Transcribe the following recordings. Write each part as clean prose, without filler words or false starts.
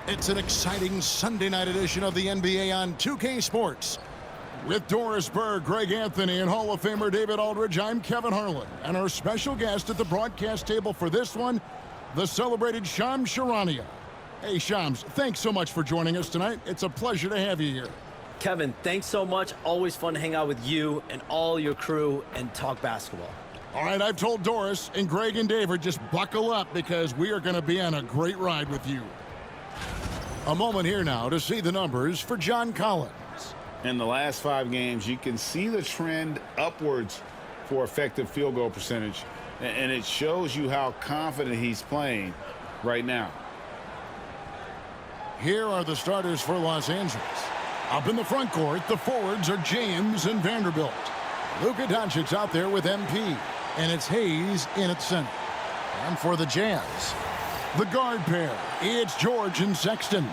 It's an exciting Sunday night edition of the NBA on 2K Sports. With Doris Burr, Greg Anthony, and Hall of Famer David Aldridge, I'm Kevin Harlan. And our special guest at the broadcast table for this one, the celebrated Shams Charania. Hey, Shams, thanks so much for joining us tonight. It's a pleasure to have you here. Kevin, thanks so much. Always fun to hang out with you and all your crew and talk basketball. All right, I've told Doris and Greg and David, just buckle up because we are going to be on a great ride with you. A moment here now to see the numbers for John Collins. In the last 5 games, you can see the trend upwards for effective field goal percentage, and it shows you how confident he's playing right now. Here are the starters for Los Angeles. Up in the front court, the forwards are James and Vanderbilt. Luka Doncic out there with MP, and it's Hayes in at center. And for the Jazz, the guard pair, it's George and Sexton.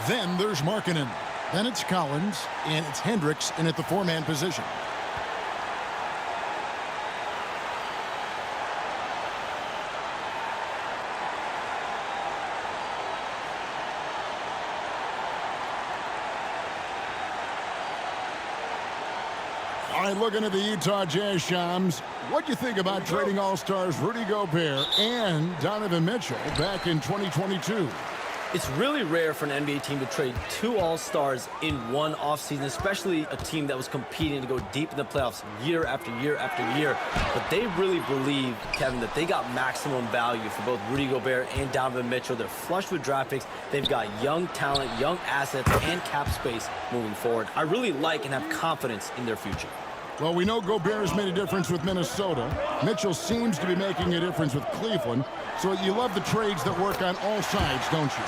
Then there's Markkanen. Then it's Collins, and it's Hendricks in at the 4-man position. All right, looking at the Utah Jazz, Shams, what do you think about trading All-Stars Rudy Gobert and Donovan Mitchell back in 2022? It's really rare for an NBA team to trade 2 All-Stars in one offseason, especially a team that was competing to go deep in the playoffs year after year after year. But they really believe, Kevin, that they got maximum value for both Rudy Gobert and Donovan Mitchell. They're flush with draft picks. They've got young talent, young assets, and cap space moving forward. I really like and have confidence in their future. Well, we know Gobert has made a difference with Minnesota. Mitchell seems to be making a difference with Cleveland. So you love the trades that work on all sides, don't you?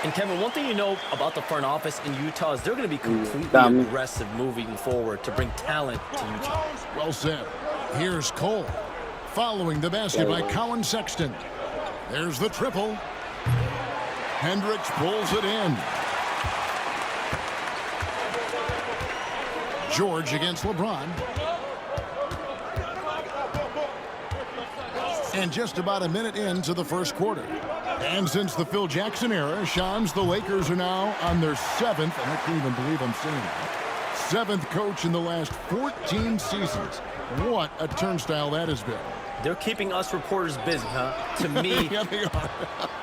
And Kevin, one thing you know about the front office in Utah is they're going to be completely aggressive moving forward to bring talent to Utah. Well said. Here's Cole. Following the basket by Colin Sexton. There's the triple. Hendricks pulls it in. George against LeBron. And just about a minute into the first quarter. And since the Phil Jackson era, Shams, the Lakers are now on their 7th, and I can't even believe I'm saying that, 7th coach in the last 14 seasons. What a turnstile that has been. They're keeping us reporters busy, huh? To me, Yeah, they are.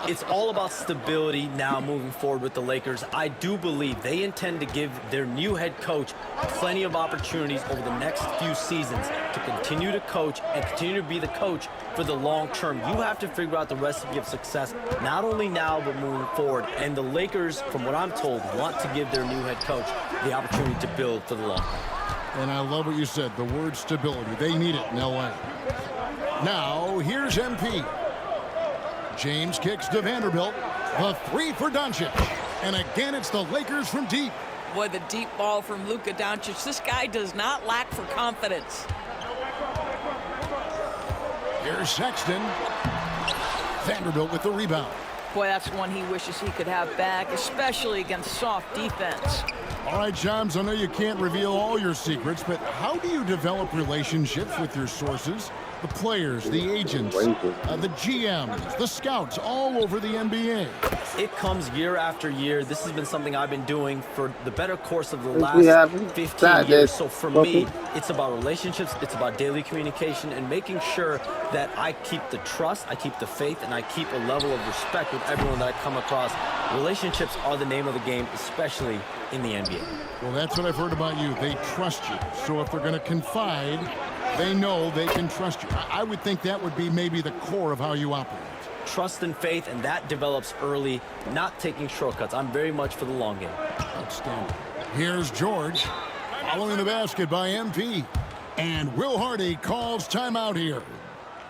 it's all about stability now moving forward with the Lakers. I do believe they intend to give their new head coach plenty of opportunities over the next few seasons to continue to coach and continue to be the coach for the long term. You have to figure out the recipe of success, not only now, but moving forward. And the Lakers, from what I'm told, want to give their new head coach the opportunity to build for the long term. And I love what you said, the word stability. They need it in L.A. Now, here's MP. James kicks to Vanderbilt. The 3 for Doncic. And again, it's the Lakers from deep. Boy, the deep ball from Luka Doncic. This guy does not lack for confidence. Here's Sexton. Vanderbilt with the rebound. Boy, that's one he wishes he could have back, especially against soft defense. All right, Shams, I know you can't reveal all your secrets, but how do you develop relationships with your sources? The players, the agents, the GMs, the scouts all over the NBA. It comes year after year. This has been something I've been doing for the better course of the last 15 years. So for me, it's about relationships, it's about daily communication, and making sure that I keep the trust, I keep the faith, and I keep a level of respect with everyone that I come across. Relationships are the name of the game, especially in the NBA. Well, that's what I've heard about you. They trust you. So if they're going to confide, they know they can trust you. I would think that would be maybe the core of how you operate. Trust and faith, and that develops early, not taking shortcuts. I'm very much for the long game. Outstanding. Here's George, following the basket by MP. And Will Hardy calls timeout here.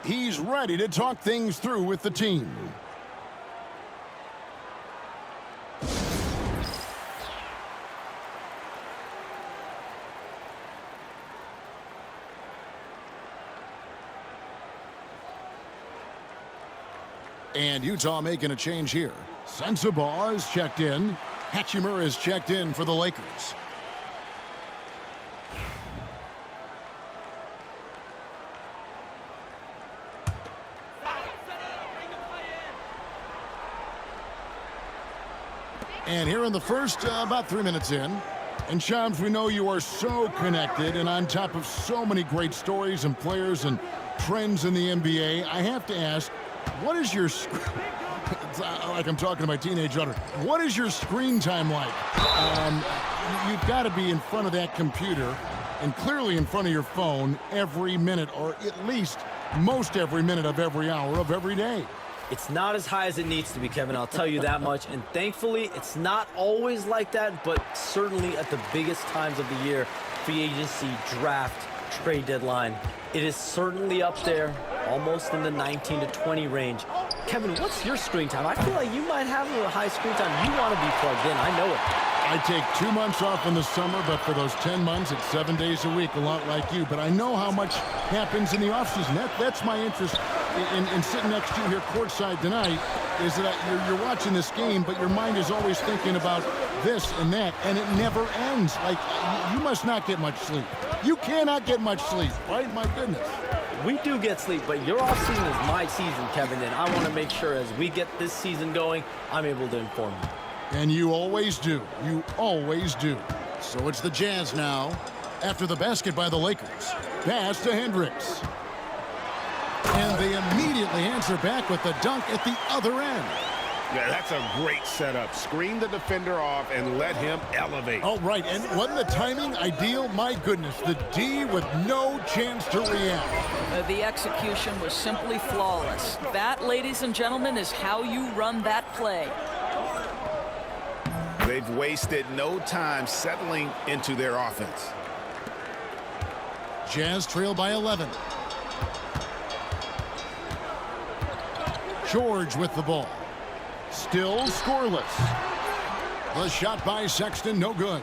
He's ready to talk things through with the team. And Utah making a change here. Sensabaugh is checked in. Hachimura is checked in for the Lakers. And here in the first, about 3 minutes in. And Shams, we know you are so connected and on top of so many great stories and players and trends in the NBA. I have to ask, what is your, it's like I'm talking to my teenage daughter, what is your screen time like? You've got to be in front of that computer and clearly in front of your phone every minute, or at least most every minute of every hour of every day. It's not as high as it needs to be, Kevin, I'll tell you that much. And thankfully, it's not always like that, but certainly at the biggest times of the year, free agency, draft, trade deadline, it is certainly up there, almost in the 19 to 20 range. Kevin, what's your screen time? I feel like you might have a high screen time. You want to be plugged in. I know it. I take 2 months off in the summer, but for those 10 months, it's 7 days a week, a lot like you. But I know how much happens in the offseason. That's my interest in sitting next to you here courtside tonight, is that you're watching this game, but your mind is always thinking about this and that, and it never ends. Like, you must not get much sleep. You cannot get much sleep, right? My goodness. We do get sleep, but your offseason is my season, Kevin, and I want to make sure as we get this season going, I'm able to inform you. And you always do. You always do. So it's the Jazz now. After the basket by the Lakers. Pass to Hendricks. And they immediately answer back with the dunk at the other end. Yeah, that's a great setup. Screen the defender off and let him elevate. Oh, right. And wasn't the timing ideal? My goodness. The D with no chance to react. The execution was simply flawless. That, ladies and gentlemen, is how you run that play. They've wasted no time settling into their offense. Jazz trail by 11. George with the ball. Still scoreless. The shot by Sexton, no good.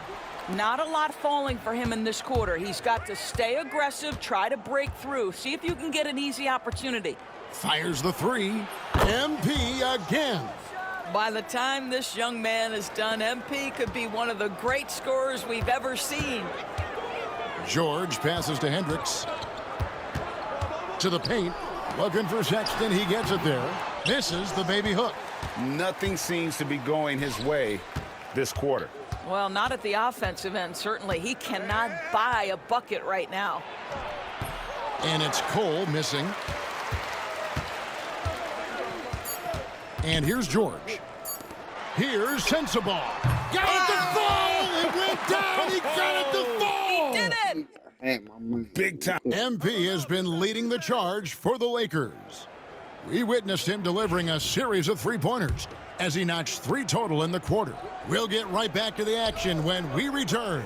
Not a lot falling for him in this quarter. He's got to stay aggressive, try to break through. See if you can get an easy opportunity. Fires the three. MP again. By the time this young man is done, MP could be one of the great scorers we've ever seen. George passes to Hendricks. To the paint. Looking for Sexton. He gets it there. Misses the baby hook. Nothing seems to be going his way this quarter. Well, not at the offensive end, certainly. He cannot buy a bucket right now. And it's Cole missing. And here's George. Here's Sensabaugh. Got it to fall! It went down! He got it to fall! He did it! Big time. MP has been leading the charge for the Lakers. We witnessed him delivering a series of three-pointers as he notched 3 total in the quarter. We'll get right back to the action when we return.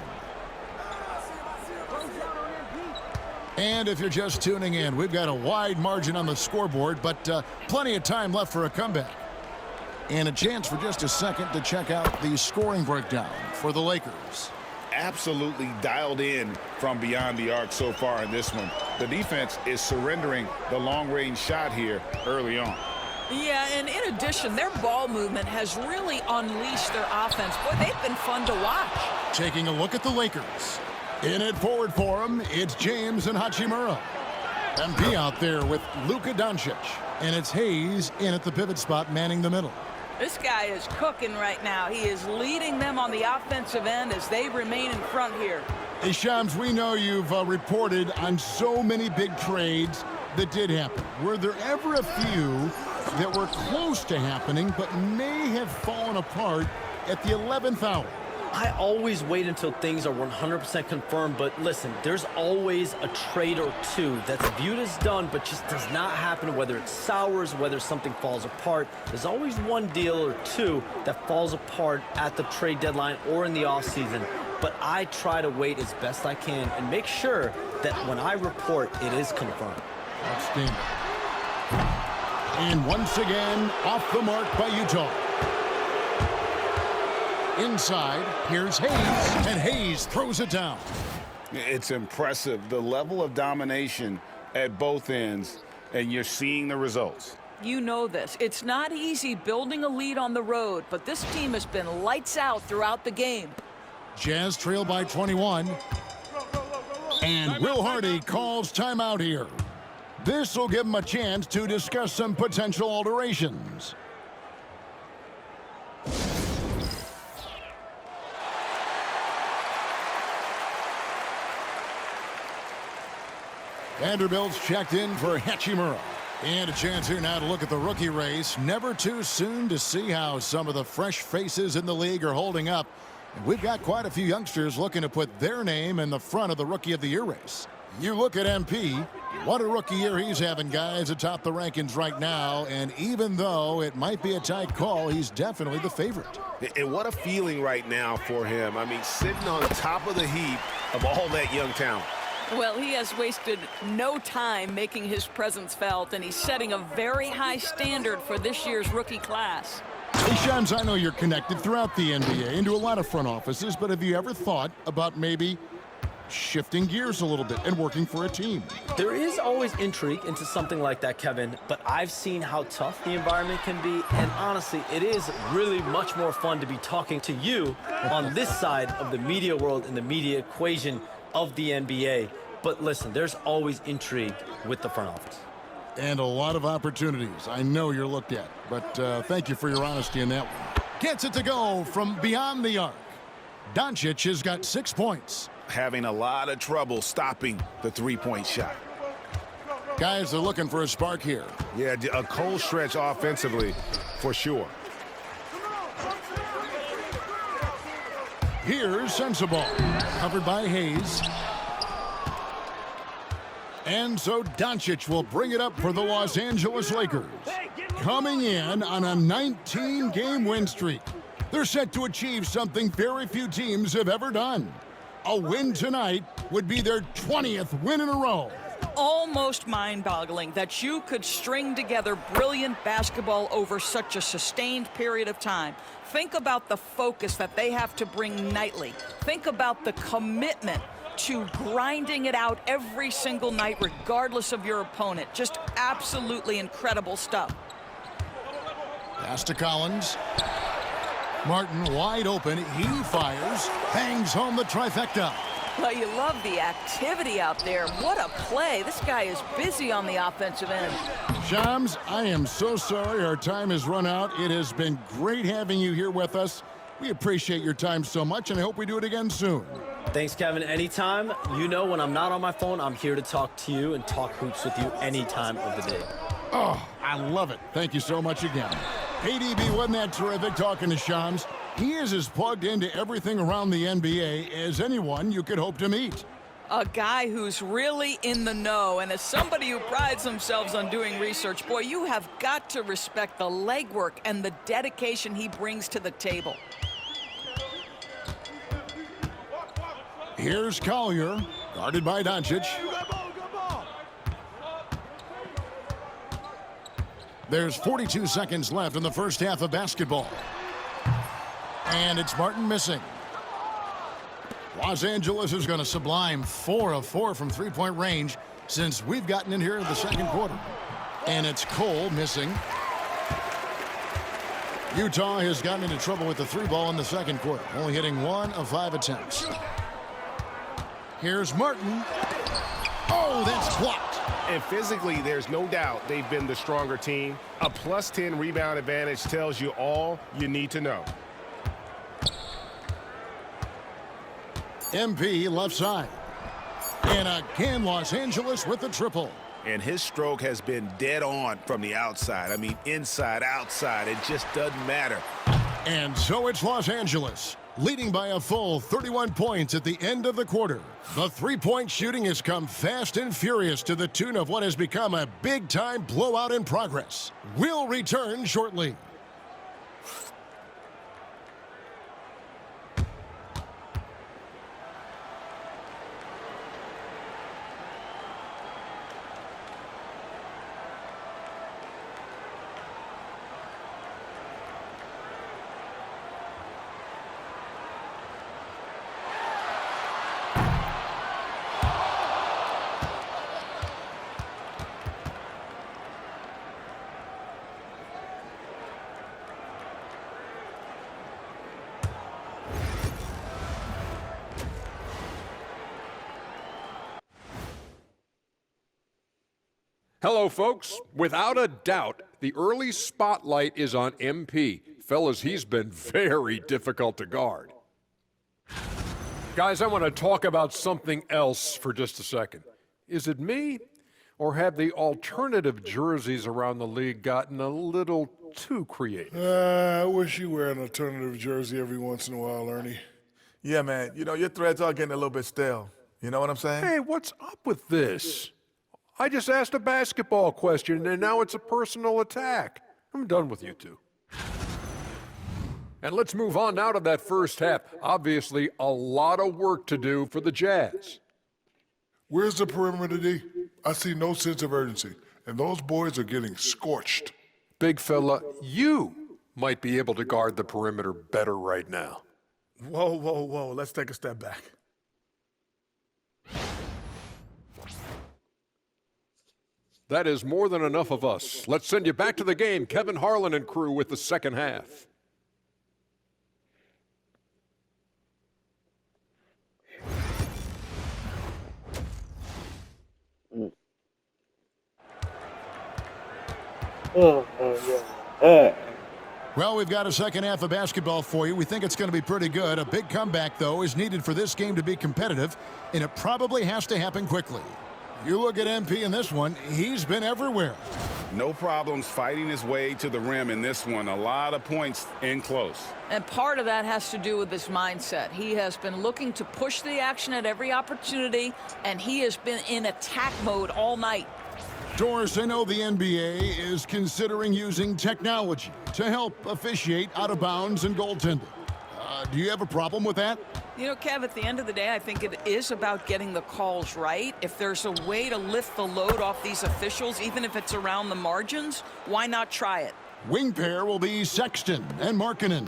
And if you're just tuning in, we've got a wide margin on the scoreboard, but plenty of time left for a comeback. And a chance for just a second to check out the scoring breakdown for the Lakers. Absolutely dialed in from beyond the arc so far in this one. The defense is surrendering the long-range shot here early on. Yeah, and in addition, their ball movement has really unleashed their offense. Boy, they've been fun to watch. Taking a look at the Lakers. In it forward for them, it's James and Hachimura. MP out there with Luka Doncic. And it's Hayes in at the pivot spot, manning the middle. This guy is cooking right now. He is leading them on the offensive end as they remain in front here. Hey, Shams, we know you've reported on so many big trades that did happen. Were there ever a few that were close to happening but may have fallen apart at the 11th hour? I always wait until things are 100% confirmed, but listen, there's always a trade or two that's viewed as done but just does not happen, whether it sours, whether something falls apart. There's always one deal or two that falls apart at the trade deadline or in the offseason, but I try to wait as best I can and make sure that when I report, it is confirmed. Outstanding. And once again, off the mark by Utah. Inside, here's Hayes, and Hayes throws it down. It's impressive, the level of domination at both ends, and you're seeing the results. You know this. It's not easy building a lead on the road, but this team has been lights out throughout the game. Jazz trail by 21. And Will Hardy calls timeout here. This will give him a chance to discuss some potential alterations. Vanderbilt's checked in for Hachimura. And a chance here now to look at the rookie race. Never too soon to see how some of the fresh faces in the league are holding up. And we've got quite a few youngsters looking to put their name in the front of the Rookie of the Year race. You look at MP, what a rookie year he's having, guys, atop the rankings right now. And even though it might be a tight call, he's definitely the favorite. And what a feeling right now for him. I mean, sitting on top of the heap of all that young talent. Well, he has wasted no time making his presence felt, and he's setting a very high standard for this year's rookie class. Hey, Shams, I know you're connected throughout the NBA into a lot of front offices, but have you ever thought about maybe shifting gears a little bit and working for a team? There is always intrigue into something like that, Kevin, but I've seen how tough the environment can be, and honestly, it is really much more fun to be talking to you on this side of the media world and the media equation of the NBA. But listen, there's always intrigue with the front office. And a lot of opportunities I know you're looked at, but thank you for your honesty in that one. Gets it to go from beyond the arc. Doncic has got 6 points. Having a lot of trouble stopping the three-point shot. Guys, they're looking for a spark here. Yeah, a cold stretch offensively for sure. Here's Sensabaugh, covered by Hayes. And so Doncic will bring it up for the Los Angeles Lakers. Coming in on a 19-game win streak. They're set to achieve something very few teams have ever done. A win tonight would be their 20th win in a row. Almost mind-boggling that you could string together brilliant basketball over such a sustained period of time. Think about the focus that they have to bring nightly. Think about the commitment to grinding it out every single night regardless of your opponent. Just absolutely incredible stuff. Pass to Collins. Martin wide open. He fires. Bangs home the trifecta. Well, you love the activity out there. What a play. This guy is busy on the offensive end. Shams, I am so sorry our time has run out. It has been great having you here with us. We appreciate your time so much, and I hope we do it again soon. Thanks, Kevin. Anytime. You know, when I'm not on my phone, I'm here to talk to you and talk hoops with you any time of the day. Oh, I love it. Thank you so much again. ADB, wasn't that terrific talking to Shams? He is as plugged into everything around the NBA as anyone you could hope to meet. A guy who's really in the know, and as somebody who prides themselves on doing research, boy, you have got to respect the legwork and the dedication he brings to the table. Here's Collier, guarded by Doncic. There's 42 seconds left in the first half of basketball. And it's Martin missing. Los Angeles is going to sublime 4 of 4 from three-point range since we've gotten in here in the second quarter. And it's Cole missing. Utah has gotten into trouble with the three ball in the second quarter, only hitting 1 of 5 attempts. Here's Martin. Oh, that's blocked. And physically, there's no doubt they've been the stronger team. A plus 10 rebound advantage tells you all you need to know. MP left side. And again, Los Angeles with the triple. And his stroke has been dead on from the outside. I mean, inside, outside, it just doesn't matter. And so it's Los Angeles, leading by a full 31 points at the end of the quarter. The three-point shooting has come fast and furious to the tune of what has become a big-time blowout in progress. We'll return shortly. Hello, folks. Without a doubt, the early spotlight is on MP. Fellas, he's been very difficult to guard. Guys, I want to talk about something else for just a second. Is it me? Or have the alternative jerseys around the league gotten a little too creative? I wish you wear an alternative jersey every once in a while, Ernie. Yeah, man. You know, your threads are getting a little bit stale. You know what I'm saying? Hey, what's up with this? I just asked a basketball question, and now it's a personal attack. I'm done with you two. And let's move on now to that first half. Obviously, a lot of work to do for the Jazz. Where's the perimeter, D? I see no sense of urgency, and those boys are getting scorched. Big fella, you might be able to guard the perimeter better right now. Whoa, whoa, whoa. Let's take a step back. That is more than enough of us. Let's send you back to the game. Kevin Harlan and crew with the second half. Well, we've got a second half of basketball for you. We think it's going to be pretty good. A big comeback, though, is needed for this game to be competitive, and it probably has to happen quickly. You look at MP in this one, he's been everywhere. No problems fighting his way to the rim in this one. A lot of points in close. And part of that has to do with his mindset. He has been looking to push the action at every opportunity, and he has been in attack mode all night. Doris, I know the NBA is considering using technology to help officiate out of bounds and goaltending. Do you have a problem with that? You know, Kev, at the end of the day, I think it is about getting the calls right. If there's a way to lift the load off these officials, even if it's around the margins, why not try it? Wing pair will be Sexton and Markkanen.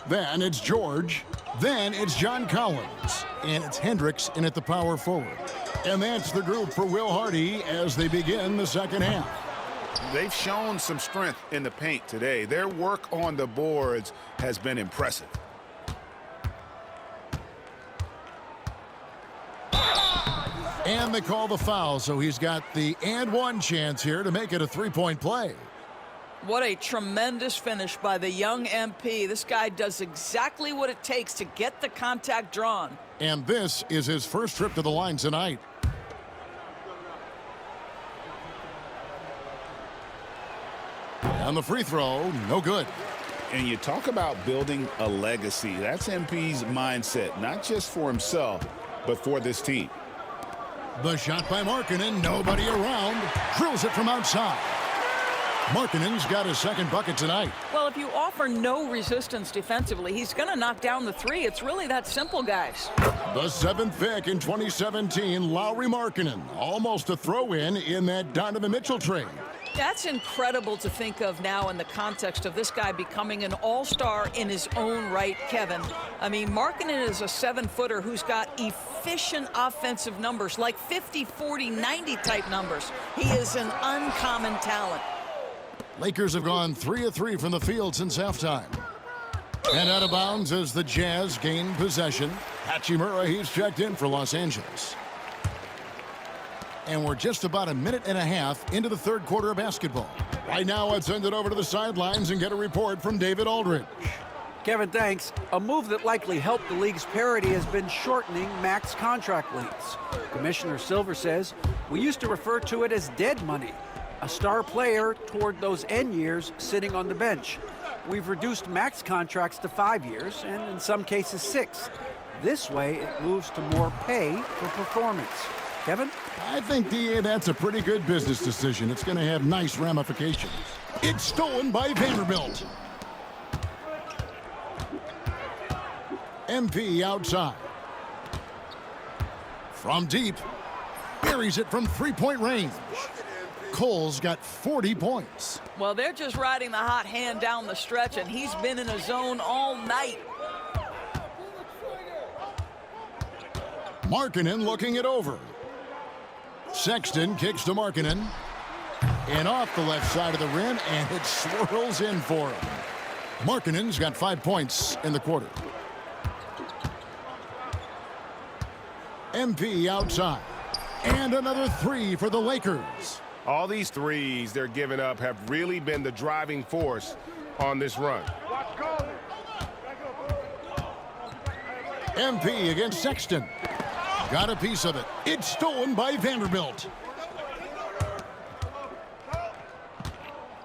Then it's George. Then it's John Collins. And it's Hendricks in at the power forward. And that's the group for Will Hardy as they begin the second half. They've shown some strength in the paint today. Their work on the boards has been impressive. And they call the foul, so he's got the and one chance here to make it a three-point play. What a tremendous finish by the young MP. This guy does exactly what it takes to get the contact drawn. And this is his first trip to the line tonight. And the free throw, no good. And you talk about building a legacy. That's MP's mindset, not just for himself, but for this team. The shot by Markkanen, nobody around, drills it from outside. Markkanen's got his second bucket tonight. Well, if you offer no resistance defensively, he's going to knock down the three. It's really that simple, guys. The seventh pick in 2017, Lauri Markkanen, almost a throw-in in that Donovan Mitchell trade. That's incredible to think of now in the context of this guy becoming an all-star in his own right, Kevin. I mean, Markkanen is a 7-footer who's got efficient offensive numbers, like 50, 40, 90 type numbers. He is an uncommon talent. Lakers have gone 3 of 3 from the field since halftime. And out of bounds as the Jazz gain possession. Hachimura, he's checked in for Los Angeles. And we're just about a minute and a half into the third quarter of basketball. Right now, let's send it over to the sidelines and get a report from David Aldridge. Kevin, thanks. A move that likely helped the league's parity has been shortening max contract lengths. Commissioner Silver says, we used to refer to it as dead money, a star player toward those end years sitting on the bench. We've reduced max contracts to 5 years, and in some cases 6. This way, it moves to more pay for performance. Kevin? I think, DA, that's a pretty good business decision. It's going to have nice ramifications. It's stolen by Vanderbilt. MP outside. From deep. Buries it from three-point range. Cole's got 40 points. Well, they're just riding the hot hand down the stretch, and he's been in a zone all night. Markkanen looking it over. Sexton kicks to Markkanen. And off the left side of the rim, and it swirls in for him. Markkanen's got 5 points in the quarter. MP outside. And another three for the Lakers. All these threes they're giving up have really been the driving force on this run. MP against Sexton. got a piece of it. It's stolen by Vanderbilt.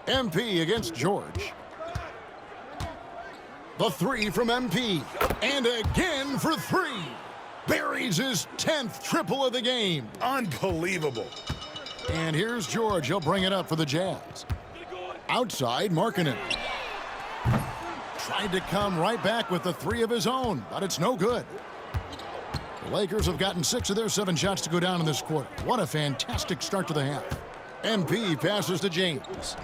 MP against George. The three from MP. And again for three. Buries his 10th triple of the game. Unbelievable. And here's George. He'll bring it up for the Jazz. Outside, Markkanen. Tried to come right back with the three of his own, but it's no good. The Lakers have gotten 6 of their 7 shots to go down in this quarter. What a fantastic start to the half. MP passes to James.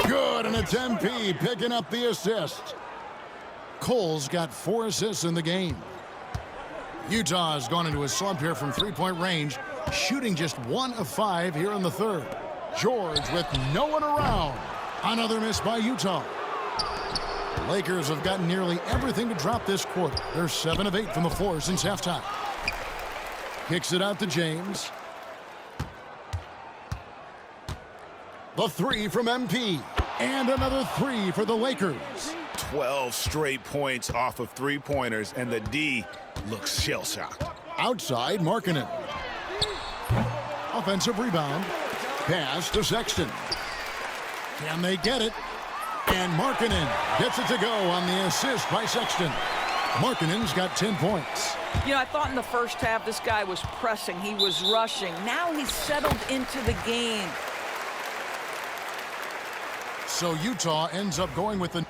Good, and it's MP picking up the assist. Cole's got 4 assists in the game. Utah has gone into a slump here from three-point range, shooting just 1 of 5 here in the third. George with no one around. Another miss by Utah. The Lakers have gotten nearly everything to drop this quarter. They're 7 of 8 from the floor since halftime. Kicks it out to James. The three from MP. And another 3 for the Lakers. 12 straight points off of three-pointers, and the D looks shell-shocked. Outside, Markkanen. Offensive rebound. Pass to Sexton. Can they get it? And Markkanen gets it to go on the assist by Sexton. Markkanen's got 10 points. You know, I thought in the first half this guy was pressing. He was rushing. Now he's settled into the game. So Utah ends up going with the...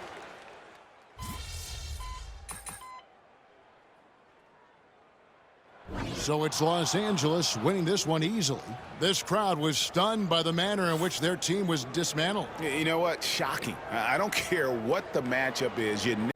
So it's Los Angeles winning this one easily. This crowd was stunned by the manner in which their team was dismantled. You know what? Shocking. I don't care what the matchup is. You